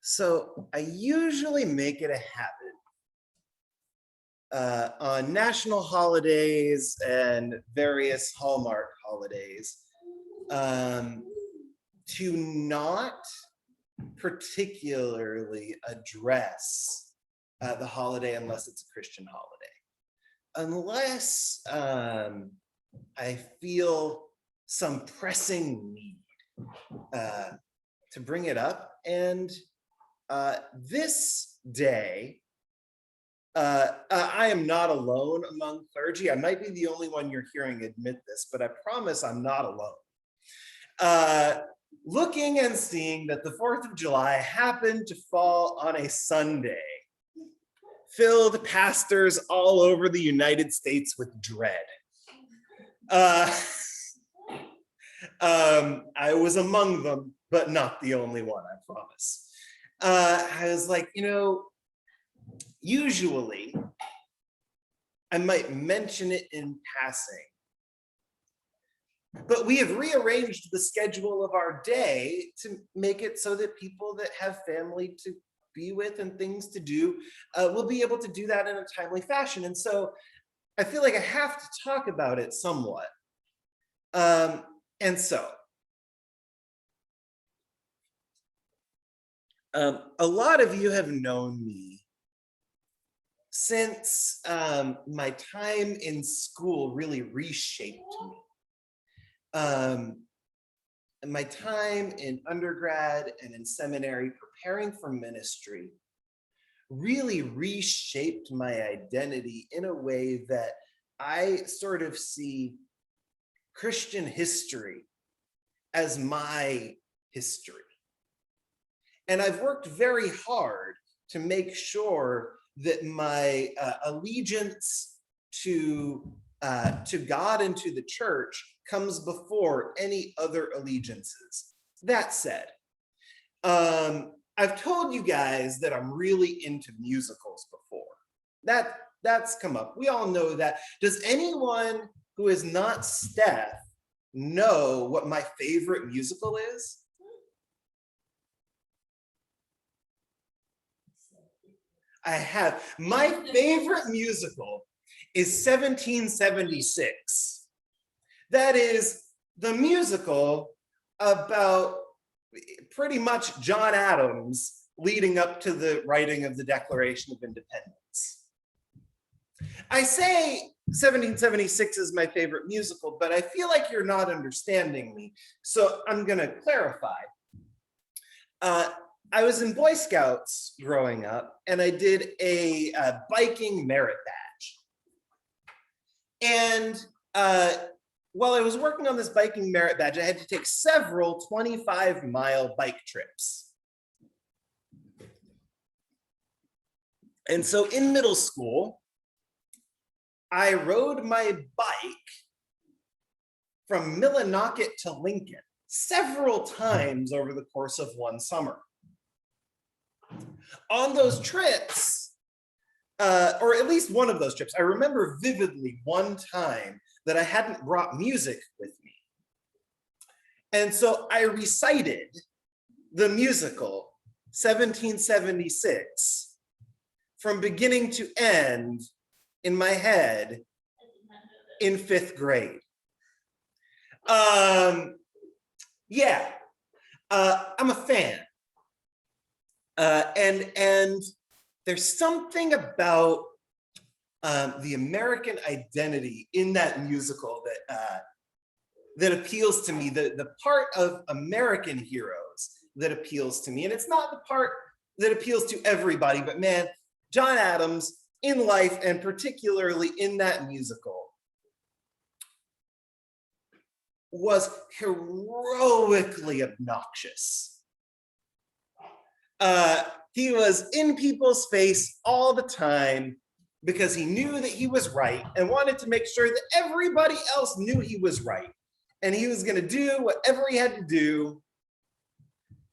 So I usually make it a habit on national holidays and various Hallmark holidays um, to not particularly address the holiday unless it's a Christian holiday. Unless I feel some pressing need uh, to bring it up. And this day, I am not alone among clergy. I might be the only one you're hearing admit this, but I promise I'm not alone. Looking and seeing that the 4th of July happened to fall on a Sunday filled pastors all over the United States with dread. I was among them, but not the only one, I promise. I was like, usually I might mention it in passing, but we have rearranged the schedule of our day to make it so that people that have family to be with and things to do will be able to do that in a timely fashion. And so I feel like I have to talk about it somewhat. And so a lot of you have known me since my time in school really reshaped me. My time in undergrad and in seminary preparing for ministry really reshaped my identity in a way that I sort of see Christian history as my history. And I've worked very hard to make sure that my allegiance to God and to the church comes before any other allegiances. That said, I've told you guys that I'm really into musicals before. That's come up. We all know that. Does anyone who is not Steph know what my favorite musical is? I have. My favorite musical is 1776. That is the musical about pretty much John Adams leading up to the writing of the Declaration of Independence. I say 1776 is my favorite musical, but I feel like you're not understanding me. So I'm going to clarify. I was in Boy Scouts growing up, and I did a biking merit badge. And while I was working on this biking merit badge, I had to take several 25-mile bike trips. And so in middle school, I rode my bike from Millinocket to Lincoln several times over the course of one summer. On those trips, or at least one of those trips, I remember vividly one time that I hadn't brought music with me. And so I recited the musical 1776 from beginning to end in my head in 5th grade. Yeah, I'm a fan. And there's something about the American identity in that musical that appeals to me, the part of American heroes that appeals to me. And it's not the part that appeals to everybody, but man, John Adams in life, and particularly in that musical, was heroically obnoxious. He was in people's face all the time because he knew that he was right and wanted to make sure that everybody else knew he was right. And he was going to do whatever he had to do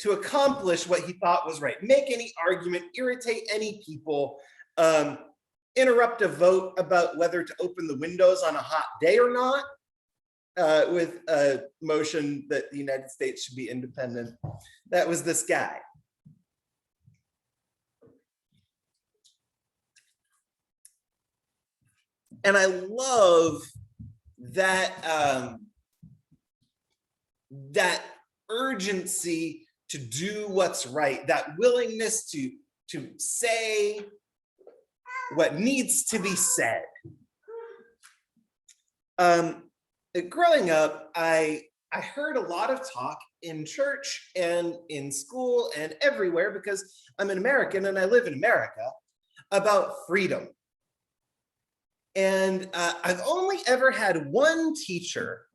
to accomplish what he thought was right. Make any argument, irritate any people, interrupt a vote about whether to open the windows on a hot day or not, with a motion that the United States should be independent. That was this guy. And I love that, that urgency to do what's right, that willingness to say what needs to be said. Growing up, I heard a lot of talk in church and in school and everywhere, because I'm an American and I live in America, about freedom. And I've only ever had one teacher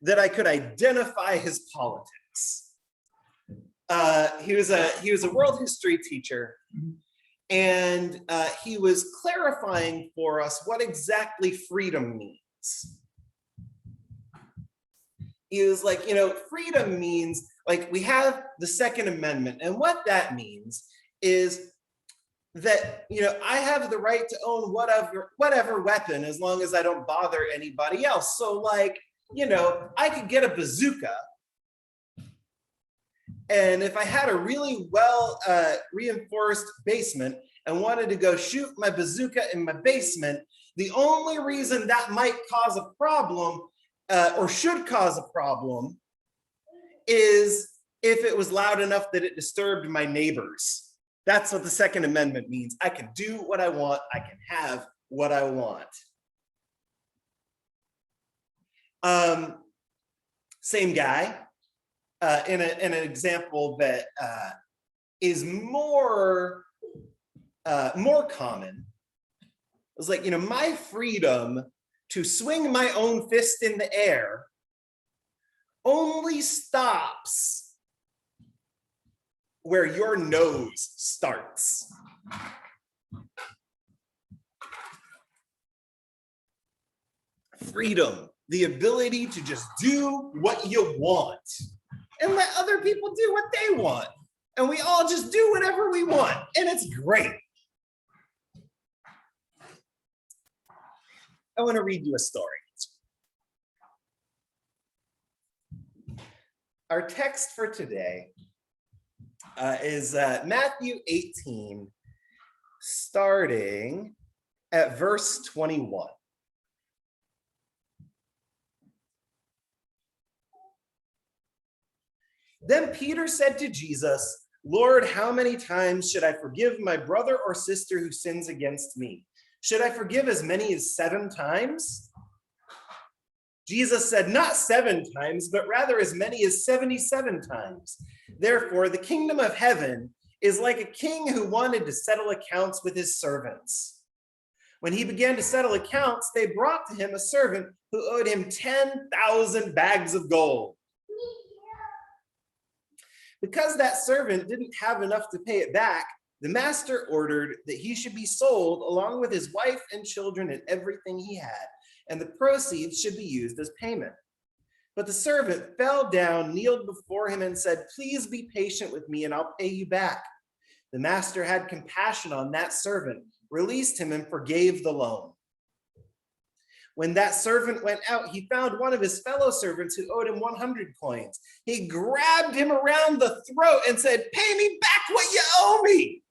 that I could identify his politics. He was a world history teacher, and he was clarifying for us what exactly freedom means. He was like, freedom means, like, we have the Second Amendment, and what that means is that, I have the right to own whatever weapon as long as I don't bother anybody else. So, like, I could get a bazooka, and if I had a really well reinforced basement and wanted to go shoot my bazooka in my basement, the only reason that might cause a problem, or should cause a problem, is if it was loud enough that it disturbed my neighbors. That's what the Second Amendment means. I can do what I want. I can have what I want. Same guy, in an example that is more common. It was like, my freedom to swing my own fist in the air only stops where your nose starts. Freedom, the ability to just do what you want and let other people do what they want. And we all just do whatever we want, and it's great. I want to read you a story. Our text for today is Matthew 18, starting at verse 21. Then Peter said to Jesus, "Lord, how many times should I forgive my brother or sister who sins against me? Should I forgive as many as 7 times?" Jesus said, "Not 7 times, but rather as many as 77 times. Therefore, the kingdom of heaven is like a king who wanted to settle accounts with his servants. When he began to settle accounts, they brought to him a servant who owed him 10,000 bags of gold. Because that servant didn't have enough to pay it back, the master ordered that he should be sold along with his wife and children and everything he had, and the proceeds should be used as payment. But the servant fell down, kneeled before him, and said, 'Please be patient with me, and I'll pay you back.' The master had compassion on that servant, released him, and forgave the loan. When that servant went out, he found one of his fellow servants who owed him 100 coins. He grabbed him around the throat and said, 'Pay me back what you owe me.'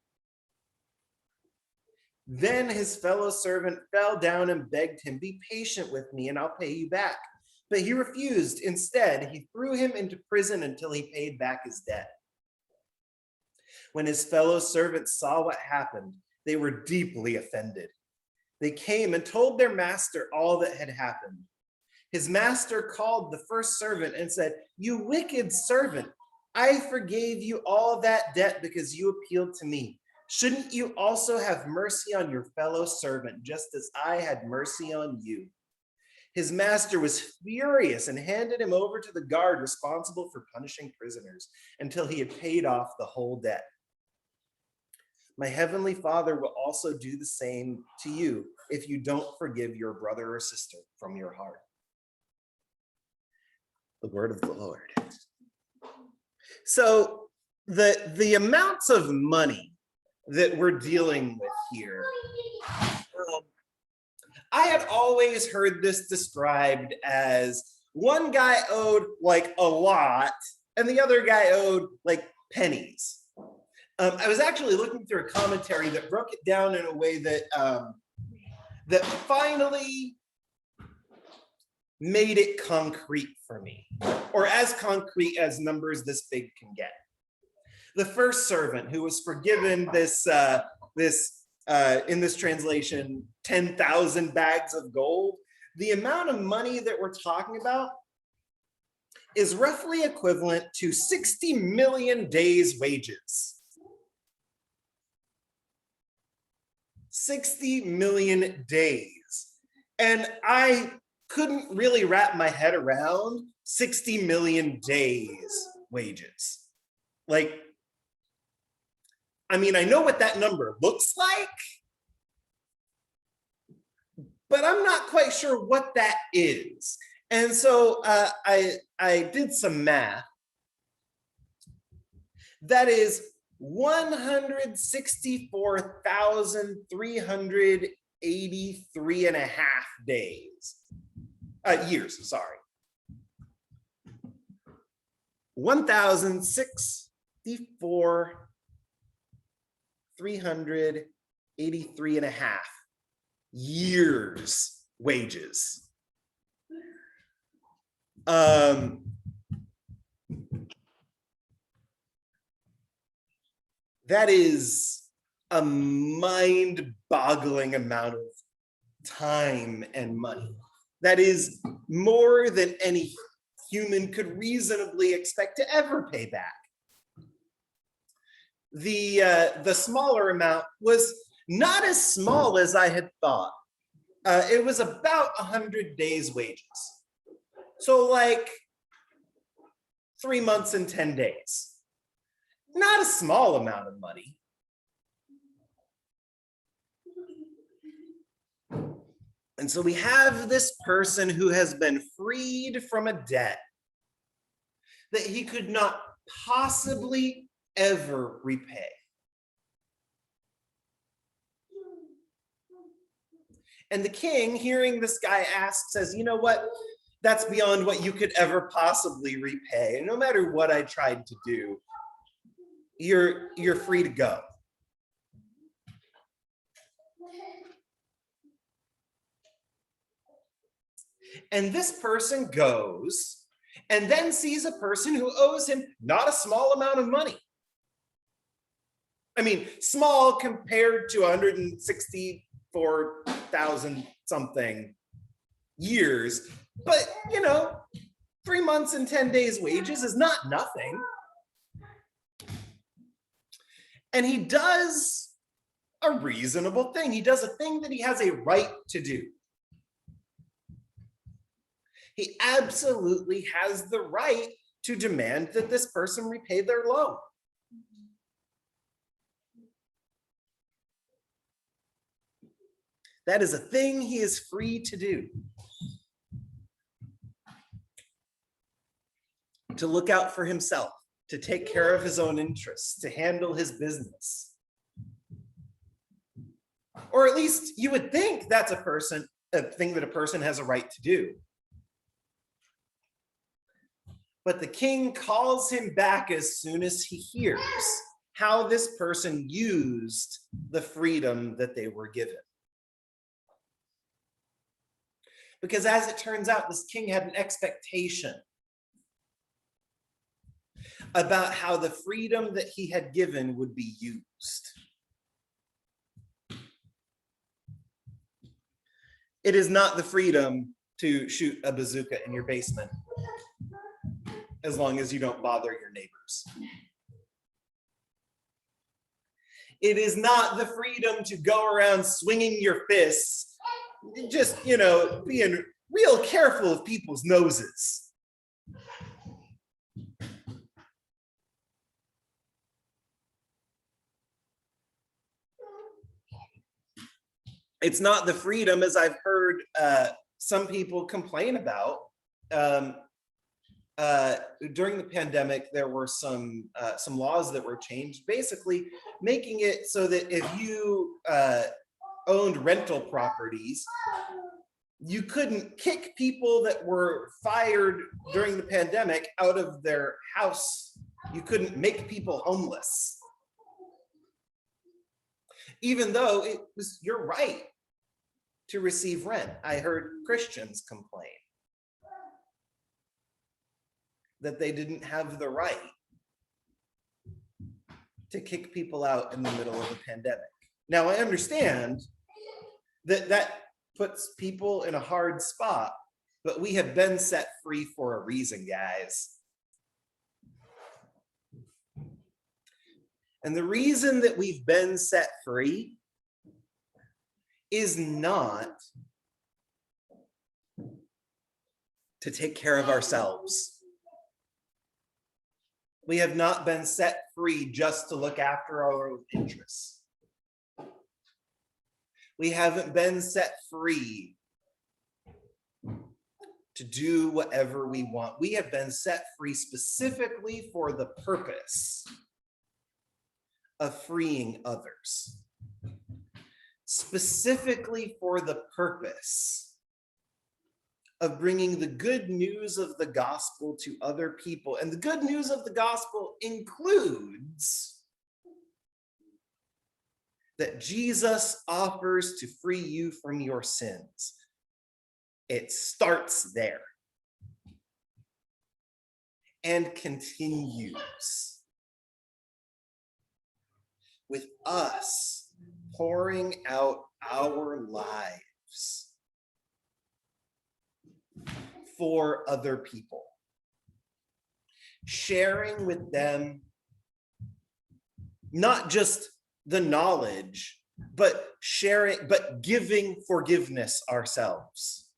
Then his fellow servant fell down and begged him, 'Be patient with me and I'll pay you back.' But he refused. Instead, he threw him into prison until he paid back his debt. When his fellow servants saw what happened, they were deeply offended. They came and told their master all that had happened. His master called the first servant and said, 'You wicked servant, I forgave you all that debt because you appealed to me. Shouldn't you also have mercy on your fellow servant, just as I had mercy on you?' His master was furious and handed him over to the guard responsible for punishing prisoners until he had paid off the whole debt. My heavenly Father will also do the same to you if you don't forgive your brother or sister from your heart." The word of the Lord. So the amounts of money that we're dealing with here, I had always heard this described as one guy owed like a lot and the other guy owed like pennies. I was actually looking through a commentary that broke it down in a way that that finally made it concrete for me, or as concrete as numbers this big can get. The first servant who was forgiven in this translation, 10,000 bags of gold. The amount of money that we're talking about is roughly equivalent to 60 million days' wages. 60 million days. And I couldn't really wrap my head around 60 million days' wages. Like, I mean, I know what that number looks like, but I'm not quite sure what that is. And so I did some math. That is 164,383 and a half days. Years, sorry. 1,064,383 and a half years wages. That is a mind-boggling amount of time and money. That is more than any human could reasonably expect to ever pay back. The smaller amount was not as small as I had thought. It was about 100 days' wages. So like 3 months and 10 days. Not a small amount of money. And so we have this person who has been freed from a debt that he could not possibly ever repay. And the king, hearing this guy ask, says, you know what? That's beyond what you could ever possibly repay. And no matter what I tried to do, you're free to go. And this person goes and then sees a person who owes him not a small amount of money. I mean, small compared to 164,000 something years, but 3 months and 10 days wages is not nothing. And he does a reasonable thing. He does a thing that he has a right to do. He absolutely has the right to demand that this person repay their loan. That is a thing he is free to do. To look out for himself, to take care of his own interests, to handle his business. Or at least you would think that's a thing that a person has a right to do. But the king calls him back as soon as he hears how this person used the freedom that they were given. Because as it turns out, this king had an expectation about how the freedom that he had given would be used. It is not the freedom to shoot a bazooka in your basement, as long as you don't bother your neighbors. It is not the freedom to go around swinging your fists, just, being real careful of people's noses. It's not the freedom, as I've heard some people complain about. During the pandemic, there were some laws that were changed, basically making it so that if you owned rental properties, you couldn't kick people that were fired during the pandemic out of their house. You couldn't make people homeless. Even though it was your right to receive rent. I heard Christians complain that they didn't have the right to kick people out in the middle of a pandemic. Now, I understand that that puts people in a hard spot, but we have been set free for a reason, guys. And the reason that we've been set free is not to take care of ourselves. We have not been set free just to look after our own interests. We haven't been set free to do whatever we want. We have been set free specifically for the purpose of freeing others. Specifically for the purpose of bringing the good news of the gospel to other people. And the good news of the gospel includes that Jesus offers to free you from your sins. It starts there and continues with us pouring out our lives for other people, sharing with them not just the knowledge, but giving forgiveness ourselves,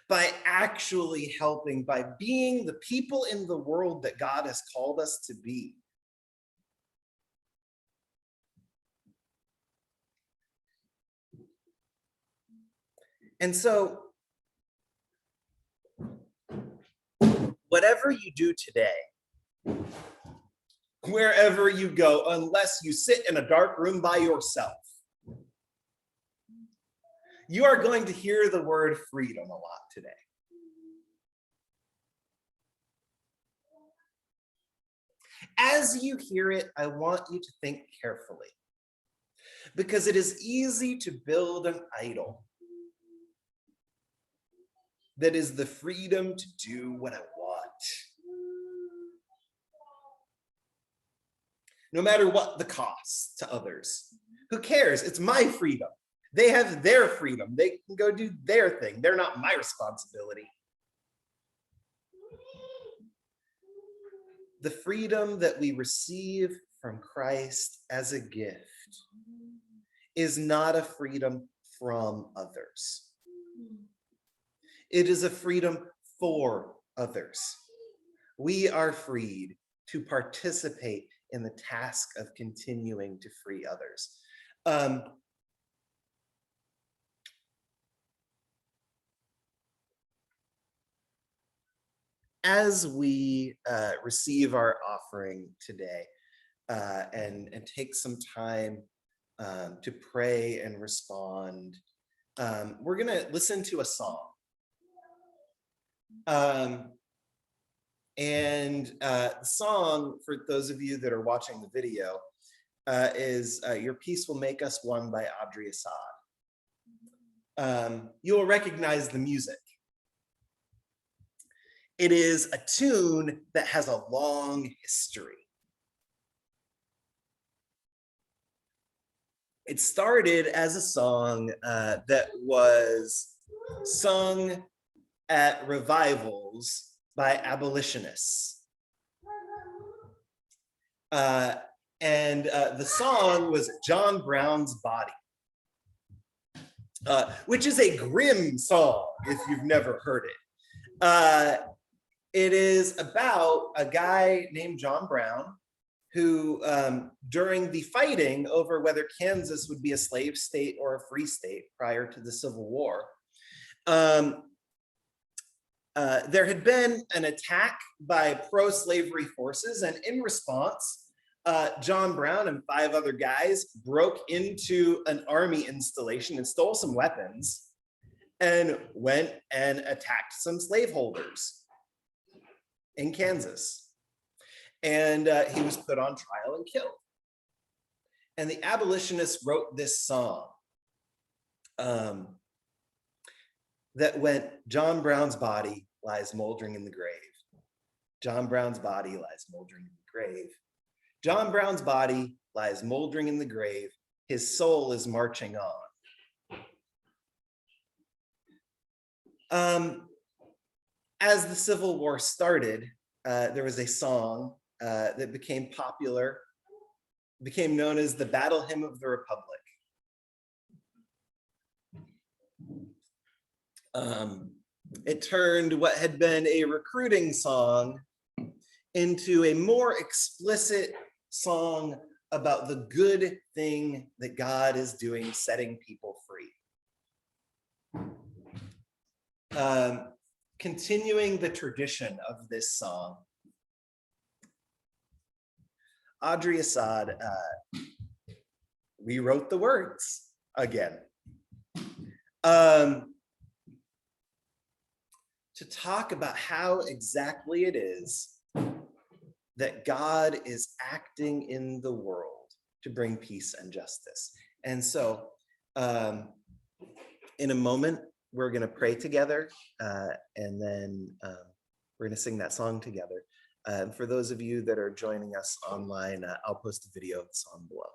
by actually helping, by being the people in the world that God has called us to be. And so, whatever you do today, wherever you go, unless you sit in a dark room by yourself, you are going to hear the word freedom a lot today. As you hear it, I want you to think carefully, because it is easy to build an idol that is the freedom to do what I want, no matter what the cost to others. Who cares? It's my freedom. They have their freedom. They can go do their thing. They're not my responsibility. The freedom that we receive from Christ as a gift is not a freedom from others. It is a freedom for others. We are freed to participate in the task of continuing to free others. As we receive our offering today and take some time to pray and respond, we're going to listen to a song. The song, for those of you that are watching the video, is Your Peace Will Make Us One by Audrey Assad. You'll recognize the music. It is a tune that has a long history. It started as a song that was sung at revivals by abolitionists. The song was John Brown's Body, which is a grim song if you've never heard it. It is about a guy named John Brown who, during the fighting over whether Kansas would be a slave state or a free state prior to the Civil War, there had been an attack by pro-slavery forces, and in response, John Brown and 5 other guys broke into an army installation and stole some weapons and went and attacked some slaveholders in Kansas. And he was put on trial and killed. And the abolitionists wrote this song that went, John Brown's body lies moldering in the grave. John Brown's body lies moldering in the grave. John Brown's body lies moldering in the grave. His soul is marching on. As the Civil War started, there was a song that became popular, became known as the Battle Hymn of the Republic. It turned what had been a recruiting song into a more explicit song about the good thing that God is doing, setting people free. Continuing the tradition of this song, Audrey Assad rewrote the words again to talk about how exactly it is that God is acting in the world to bring peace and justice. And so in a moment, we're going to pray together, and then we're going to sing that song together. For those of you that are joining us online, I'll post a video of the song below.